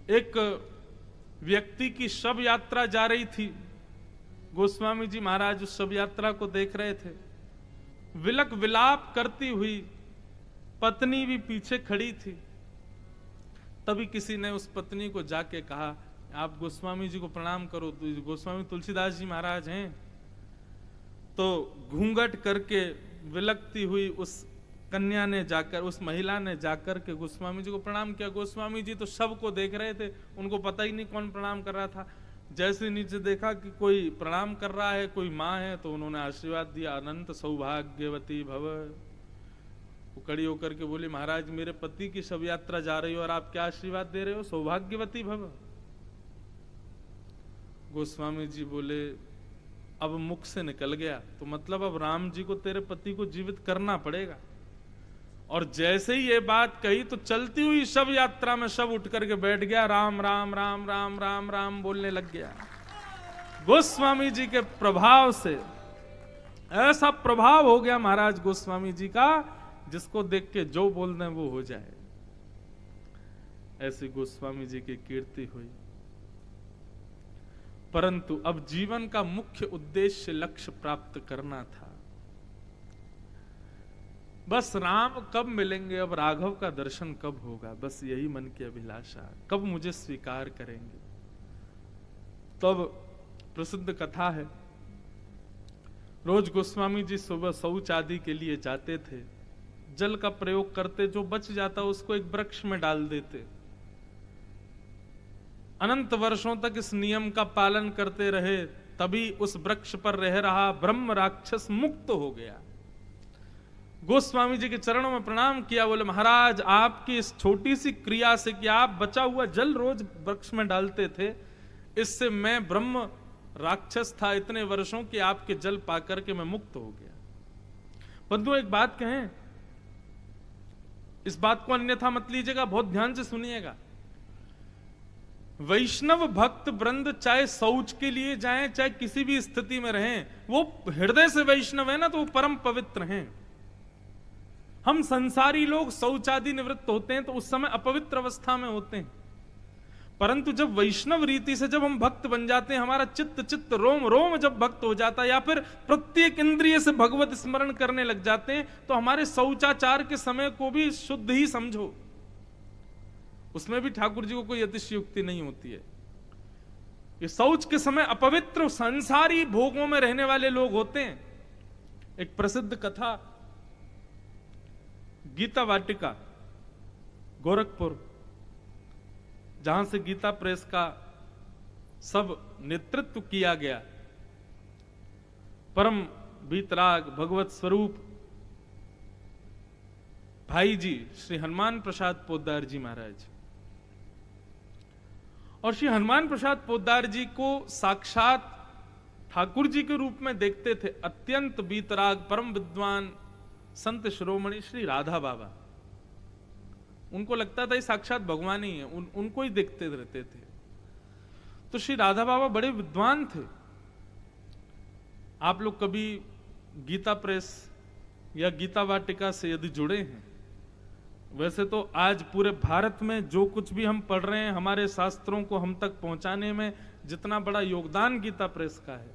एक व्यक्ति की शव यात्रा जा रही थी। गोस्वामी जी महाराज उस शव यात्रा को देख रहे थे। विलक विलाप करती हुई पत्नी भी पीछे खड़ी थी। तभी किसी ने उस पत्नी को जाके कहा, आप गोस्वामी जी को प्रणाम करो, तो गोस्वामी तुलसीदास जी महाराज हैं। तो घूंघट करके विलकती हुई उस कन्या ने जाकर, उस महिला ने जाकर के गोस्वामी जी को प्रणाम किया। गोस्वामी जी तो शव को देख रहे थे, उनको पता ही नहीं कौन प्रणाम कर रहा था। जैसे नीचे देखा कि कोई प्रणाम कर रहा है, कोई माँ है, तो उन्होंने आशीर्वाद दिया, अनंत सौभाग्यवती भव। वो खड़ी होकर के बोली, महाराज मेरे पति की शव यात्रा जा रही हो और आप क्या आशीर्वाद दे रहे हो, सौभाग्यवती भव। गोस्वामी जी बोले, अब मुख से निकल गया तो मतलब अब राम जी को, तेरे पति को जीवित करना पड़ेगा। और जैसे ही ये बात कही तो चलती हुई शव यात्रा में शव उठ करके बैठ गया, राम राम राम राम राम राम बोलने लग गया। गोस्वामी जी के प्रभाव से ऐसा प्रभाव हो गया महाराज गोस्वामी जी का, जिसको देख के जो बोल दें वो हो जाए। ऐसी गोस्वामी जी की कीर्ति हुई। परंतु अब जीवन का मुख्य उद्देश्य, लक्ष्य प्राप्त करना था। बस राम कब मिलेंगे, अब राघव का दर्शन कब होगा, बस यही मन की अभिलाषा, कब मुझे स्वीकार करेंगे। तब प्रसिद्ध कथा है, रोज गोस्वामी जी सुबह शौच आदि के लिए जाते थे। जल का प्रयोग करते, जो बच जाता उसको एक वृक्ष में डाल देते। अनंत वर्षों तक इस नियम का पालन करते रहे, तभी उस वृक्ष पर रह रहा ब्रह्म राक्षस मुक्त हो गया। गोस्वामी जी के चरणों में प्रणाम किया, बोले महाराज आपकी इस छोटी सी क्रिया से कि आप बचा हुआ जल रोज वृक्ष में डालते थे, इससे मैं ब्रह्म राक्षस था इतने वर्षों कि आपके जल पाकर के मैं मुक्त हो गया। बंधु एक बात कहें, इस बात को अन्यथा मत लीजिएगा, बहुत ध्यान से सुनिएगा। वैष्णव भक्त वृंद चाहे शौच के लिए जाएं, चाहे किसी भी स्थिति में रहें, वो हृदय से वैष्णव है ना, तो वो परम पवित्र हैं। हम संसारी लोग शौचादि निवृत्त होते हैं तो उस समय अपवित्र अवस्था में होते हैं। परंतु जब वैष्णव रीति से जब हम भक्त बन जाते हैं, हमारा चित्त रोम रोम जब भक्त हो जाता है, या फिर प्रत्येक इंद्रिय से भगवत स्मरण करने लग जाते हैं, तो हमारे शौचाचार के समय को भी शुद्ध ही समझो। उसमें भी ठाकुर जी को कोई अतिशयोक्ति नहीं होती है। ये शौच के समय अपवित्र संसारी भोगों में रहने वाले लोग होते हैं। एक प्रसिद्ध कथा, गीता वाटिका गोरखपुर, जहां से गीता प्रेस का सब नेतृत्व किया गया, परम बीतराग भगवत स्वरूप भाई जी श्री हनुमान प्रसाद पोद्दार जी महाराज, और श्री हनुमान प्रसाद पोद्दार जी को साक्षात ठाकुर जी के रूप में देखते थे। अत्यंत बीतराग परम विद्वान संत शिरोमणि श्री राधा बाबा, उनको लगता था ये साक्षात भगवान ही है, उनको ही देखते रहते थे। तो श्री राधा बाबा बड़े विद्वान थे। आप लोग कभी गीता प्रेस या गीता वाटिका से यदि जुड़े हैं, वैसे तो आज पूरे भारत में जो कुछ भी हम पढ़ रहे हैं, हमारे शास्त्रों को हम तक पहुंचाने में जितना बड़ा योगदान गीता प्रेस का है,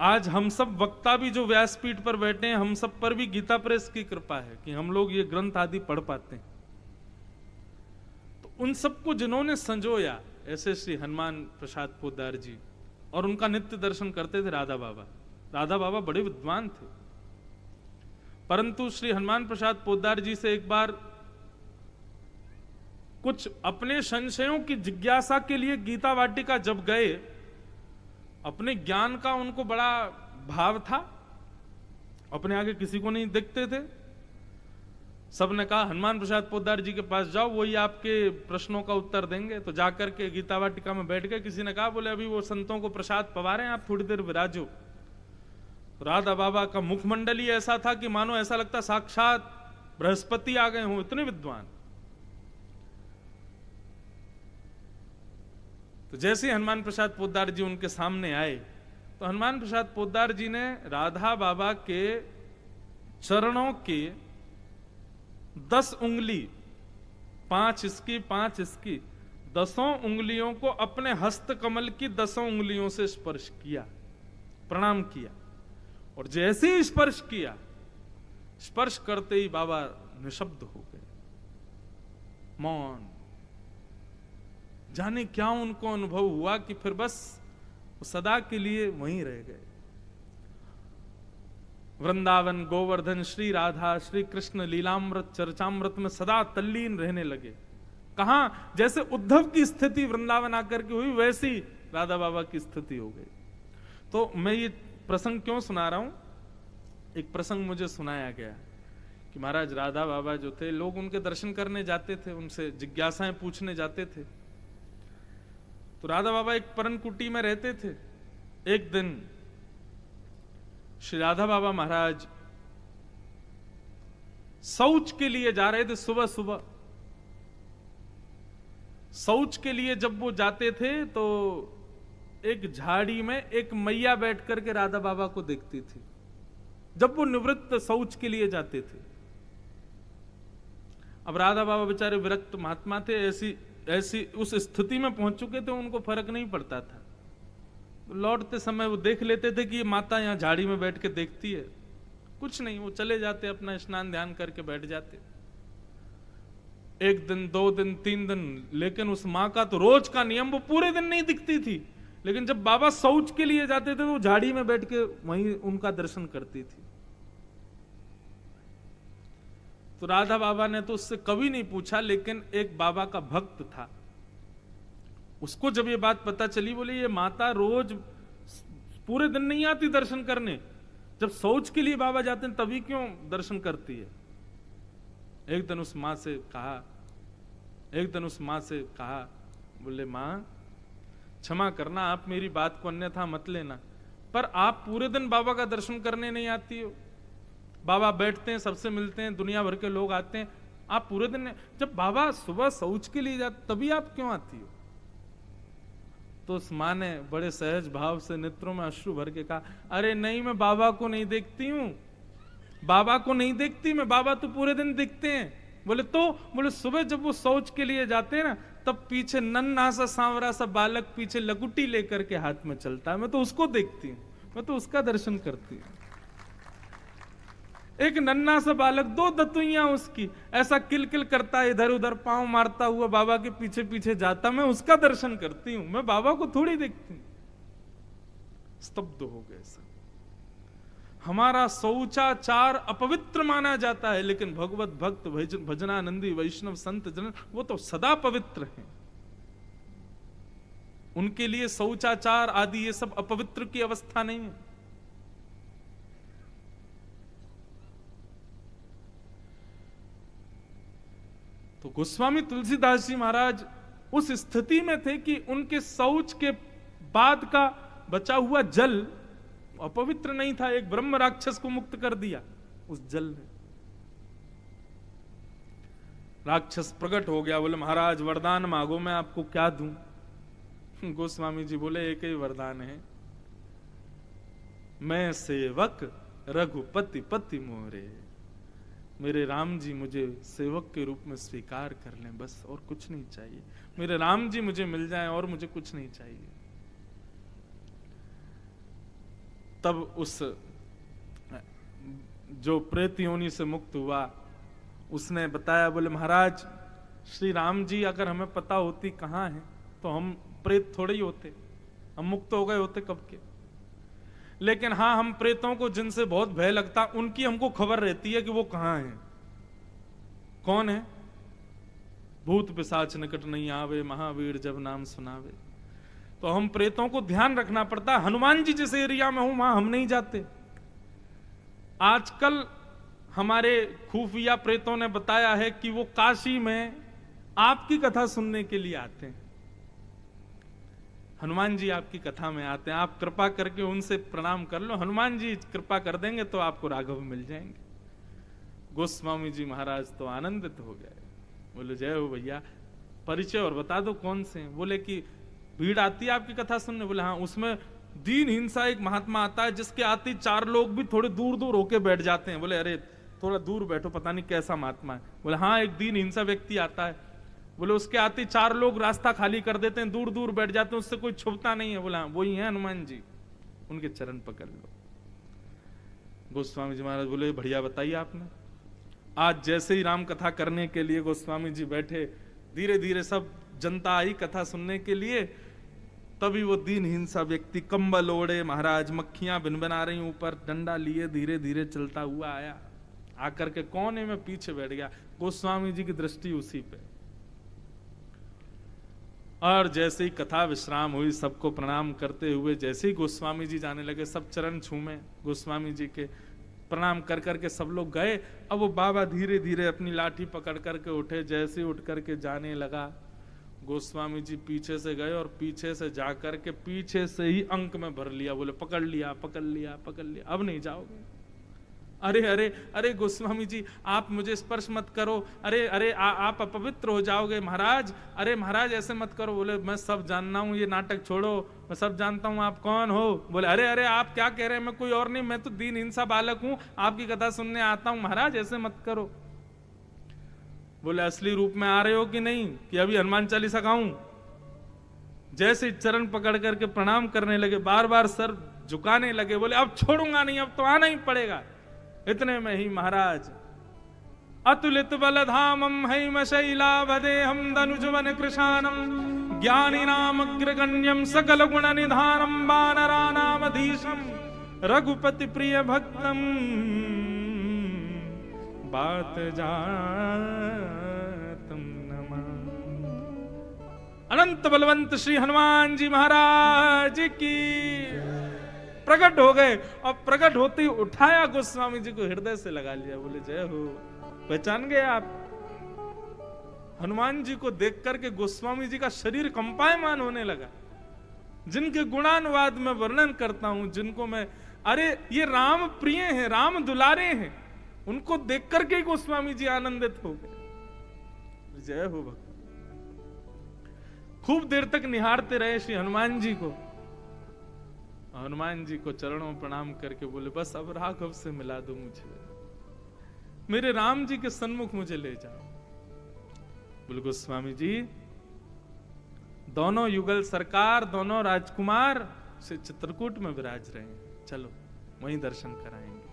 आज हम सब वक्ता भी जो व्यासपीठ पर बैठे हैं, हम सब पर भी गीता प्रेस की कृपा है कि हम लोग ये ग्रंथ आदि पढ़ पाते हैं। तो उन सबको जिन्होंने संजोया, ऐसे श्री हनुमान प्रसाद पोद्दार जी, और उनका नित्य दर्शन करते थे राधा बाबा। राधा बाबा बड़े विद्वान थे, परंतु श्री हनुमान प्रसाद पोद्दार जी से एक बार कुछ अपने संशयों की जिज्ञासा के लिए गीता वाटिका जब गए, अपने ज्ञान का उनको बड़ा भाव था, अपने आगे किसी को नहीं देखते थे। सबने कहा हनुमान प्रसाद पोद्दार जी के पास जाओ, वही आपके प्रश्नों का उत्तर देंगे। तो जाकर के गीता वाटिका में बैठ गए। किसी ने कहा, बोले अभी वो संतों को प्रसाद पवा रहे हैं, आप थोड़ी देर विराजो। राधा बाबा का मुखमंडल ही ऐसा था कि मानो ऐसा लगता साक्षात बृहस्पति आ गए हों, इतने विद्वान। तो जैसे हनुमान प्रसाद पोद्दार जी उनके सामने आए, तो हनुमान प्रसाद पोद्दार जी ने राधा बाबा के चरणों के 10 उंगली, 5 इसकी 5 इसकी, 10 उंगलियों को अपने हस्त कमल की 10 उंगलियों से स्पर्श किया, प्रणाम किया, और जैसे ही स्पर्श किया, स्पर्श करते ही बाबा निशब्द हो गए, मौन। जाने क्या उनको अनुभव हुआ कि फिर बस सदा के लिए वहीं रह गए। वृंदावन, गोवर्धन, श्री राधा, श्री कृष्ण लीलामृत चर्चामृत में सदा तल्लीन रहने लगे। कहां जैसे उद्धव की स्थिति वृंदावन आकर के हुई, वैसी राधा बाबा की स्थिति हो गई। तो मैं ये प्रसंग क्यों सुना रहा हूं? एक प्रसंग मुझे सुनाया गया कि महाराज राधा बाबा जो थे, लोग उनके दर्शन करने जाते थे, उनसे जिज्ञासाएं पूछने जाते थे। तो राधा बाबा एक परन कुटी में रहते थे। एक दिन श्री राधा बाबा महाराज शौच के लिए जा रहे थे। सुबह सुबह शौच के लिए जब वो जाते थे तो एक झाड़ी में एक मैया बैठ करके राधा बाबा को देखती थी, जब वो निवृत्त शौच के लिए जाते थे। अब राधा बाबा बेचारे विरक्त महात्मा थे, ऐसी उस स्थिति में पहुंच चुके थे, उनको फर्क नहीं पड़ता था। लौटते समय वो देख लेते थे कि ये माता यहाँ झाड़ी में बैठ के देखती है, कुछ नहीं, वो चले जाते, अपना स्नान ध्यान करके बैठ जाते। 1 दिन 2 दिन 3 दिन, लेकिन उस माँ का तो रोज का नियम, वो पूरे दिन नहीं दिखती थी, लेकिन जब बाबा शौच के लिए जाते थे तो झाड़ी में बैठ के वहीं उनका दर्शन करती थी। तो राधा बाबा ने तो उससे कभी नहीं पूछा, लेकिन एक बाबा का भक्त था, उसको जब ये बात पता चली, बोले ये माता रोज पूरे दिन नहीं आती दर्शन करने, जब शौच के लिए बाबा जाते हैं तभी क्यों दर्शन करती है। एक दिन उस माँ से कहा, बोले माँ क्षमा करना, आप मेरी बात को अन्यथा मत लेना, पर आप पूरे दिन बाबा का दर्शन करने नहीं आती हो। बाबा बैठते हैं, सबसे मिलते हैं, दुनिया भर के लोग आते हैं, आप पूरे दिन, जब बाबा सुबह शौच के लिए जाते तभी आप क्यों आती हो। तो उस माँ ने बड़े सहज भाव से नेत्रों में अश्रु भर के कहा, अरे नहीं, मैं बाबा को नहीं देखती हूं, बाबा को नहीं देखती मैं, बाबा तो पूरे दिन दिखते हैं। बोले सुबह जब वो शौच के लिए जाते हैं ना, तब पीछे नन्हा सा सांवरा सा बालक पीछे लकुटी लेकर के हाथ में चलता है, मैं तो उसको देखती हूं, मैं तो उसका दर्शन करती हूं। एक नन्हा सा बालक, 2 दतुइयां उसकी, ऐसा किलकिल करता है, इधर उधर पांव मारता हुआ बाबा के पीछे पीछे जाता, मैं उसका दर्शन करती हूं, मैं बाबा को थोड़ी देखती हूं। स्तब्ध हो गए सब। हमारा शौचाचार अपवित्र माना जाता है, लेकिन भगवत भक्त भजनानंदी वैष्णव संत जन वो तो सदा पवित्र हैं। उनके लिए शौचाचार आदि ये सब अपवित्र की अवस्था नहीं है। तो गोस्वामी तुलसीदास जी महाराज उस स्थिति में थे कि उनके शौच के बाद का बचा हुआ जल अपवित्र नहीं था। एक ब्रह्म राक्षस को मुक्त कर दिया उस जल ने। राक्षस प्रकट हो गया, बोले महाराज वरदान मांगो, मैं आपको क्या दूं। गोस्वामी जी बोले एक ही वरदान है, मैं सेवक रघुपति पति मोरे, मेरे राम जी मुझे सेवक के रूप में स्वीकार कर लें, बस और कुछ नहीं चाहिए। मेरे राम जी मुझे मिल जाएं और मुझे कुछ नहीं चाहिए। तब उस जो प्रेत योनि से मुक्त हुआ उसने बताया, बोले महाराज श्री राम जी अगर हमें पता होती कहाँ हैं तो हम प्रेत थोड़े ही होते, हम मुक्त हो गए होते कब के। लेकिन हाँ, हम प्रेतों को जिनसे बहुत भय लगता उनकी हमको खबर रहती है कि वो कहाँ हैं। कौन है? भूत पिशाच निकट नहीं आवे, महावीर जब नाम सुनावे। तो हम प्रेतों को ध्यान रखना पड़ता है। हनुमान जी जिस एरिया में हूं वहां हम नहीं जाते। आजकल हमारे खुफिया प्रेतों ने बताया है कि वो काशी में आपकी कथा सुनने के लिए आते हैं। हनुमान जी आपकी कथा में आते हैं, आप कृपा करके उनसे प्रणाम कर लो, हनुमान जी कृपा कर देंगे तो आपको राघव मिल जाएंगे। गोस्वामी जी महाराज तो आनंदित हो गए, बोले जय हो भैया, परिचय और बता दो कौन से हैं। बोले कि भीड़ आती है आपकी कथा सुनने। बोले हाँ, उसमें दीन हिंसा एक महात्मा आता है जिसके आते 4 लोग भी थोड़े दूर दूर होके बैठ जाते हैं। बोले अरे थोड़ा दूर बैठो, पता नहीं कैसा महात्मा है। बोले हाँ, एक दीन हिंसा व्यक्ति आता है, बोले उसके आते 4 लोग रास्ता खाली कर देते हैं, दूर दूर बैठ जाते हैं, उससे कोई छुपता नहीं है। बोला वही है हनुमान जी, उनके चरण पकड़ लो। गोस्वामी जी महाराज बोले बढ़िया बताइए आपने। आज जैसे ही राम कथा करने के लिए गोस्वामी जी बैठे, धीरे धीरे सब जनता आई कथा सुनने के लिए, तभी वो दीनहीन सा व्यक्ति कंबल ओढ़े महाराज, मक्खियां भिनभिना रही ऊपर, डंडा लिए धीरे धीरे चलता हुआ आया। आकर के कोने में पीछे बैठ गया। गोस्वामी जी की दृष्टि उसी पे। और जैसे ही कथा विश्राम हुई, सबको प्रणाम करते हुए जैसे ही गोस्वामी जी जाने लगे, सब चरण छूमे गोस्वामी जी के, प्रणाम कर करके सब लोग गए। अब वो बाबा धीरे धीरे अपनी लाठी पकड़ करके उठे, जैसे उठ करके जाने लगा, गोस्वामी जी पीछे से गए और पीछे से जाकर के पीछे से ही अंक में भर लिया। बोले पकड़ लिया पकड़ लिया पकड़ लिया, अब नहीं जाओगे। अरे अरे अरे गोस्वामी जी आप मुझे स्पर्श मत करो, अरे अरे आप अपवित्र हो जाओगे महाराज, अरे महाराज ऐसे मत करो। बोले मैं सब जानना हूँ, ये नाटक छोड़ो, मैं सब जानता हूँ, आप कौन हो। बोले अरे अरे आप क्या कह रहे हैं, मैं कोई और नहीं, मैं तो दीनहीन सा बालक हूँ, आपकी कथा सुनने आता हूँ, महाराज ऐसे मत करो। बोले असली रूप में आ रहे हो कि नहीं, कि अभी हनुमान चालीसा गाऊं। जैसे चरण पकड़ करके प्रणाम करने लगे, बार बार सर झुकाने लगे, बोले अब छोड़ूंगा नहीं, अब तो आना ही पड़ेगा। इतने में ही महाराज अतुलित बलधामम हैम शैलावदेहम धनुजवन कृशानम ज्ञानी नाम अग्रगण्यम सकल गुण निधानम वानरानामधीशम रघुपति प्रिय भक्तम बात जातम नमा। अनंत बलवंत श्री हनुमान जी महाराज की प्रकट हो गए, और प्रकट होते ही उठाया गोस्वामी जी को, हृदय से लगा लिया। बोले जय हो। पहचान गए आप? हनुमान जी को देख करके गोस्वामी जी का शरीर कंपायमान होने लगा। जिनके गुणानुवाद में वर्णन करता हूं, जिनको मैं, अरे ये राम प्रिय हैं, राम दुलारे हैं, उनको देख करके ही गोस्वामी जी आनंदित हो गए। जय हो भक्त। खूब देर तक निहारते रहे श्री हनुमान जी को। हनुमान जी को चरणों में प्रणाम करके बोले बस अब राघव से मिला दो मुझे, मेरे राम जी के सन्मुख मुझे ले जाओ। बोले गोस्वामी जी दोनों युगल सरकार, दोनों राजकुमार से चित्रकूट में विराज रहे हैं, चलो वहीं दर्शन कराएंगे।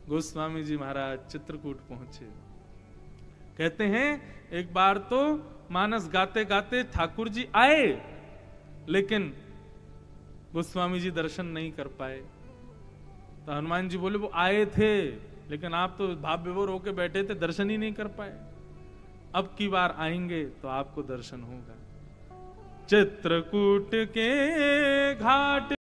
गोस्वामी जी महाराज चित्रकूट पहुंचे। कहते हैं एक बार तो मानस गाते गाते ठाकुर जी आए, लेकिन गोस्वामी जी दर्शन नहीं कर पाए। तो हनुमान जी बोले वो आए थे, लेकिन आप तो भाव विभोर होके बैठे थे, दर्शन ही नहीं कर पाए। अब की बार आएंगे तो आपको दर्शन होगा। चित्रकूट के घाट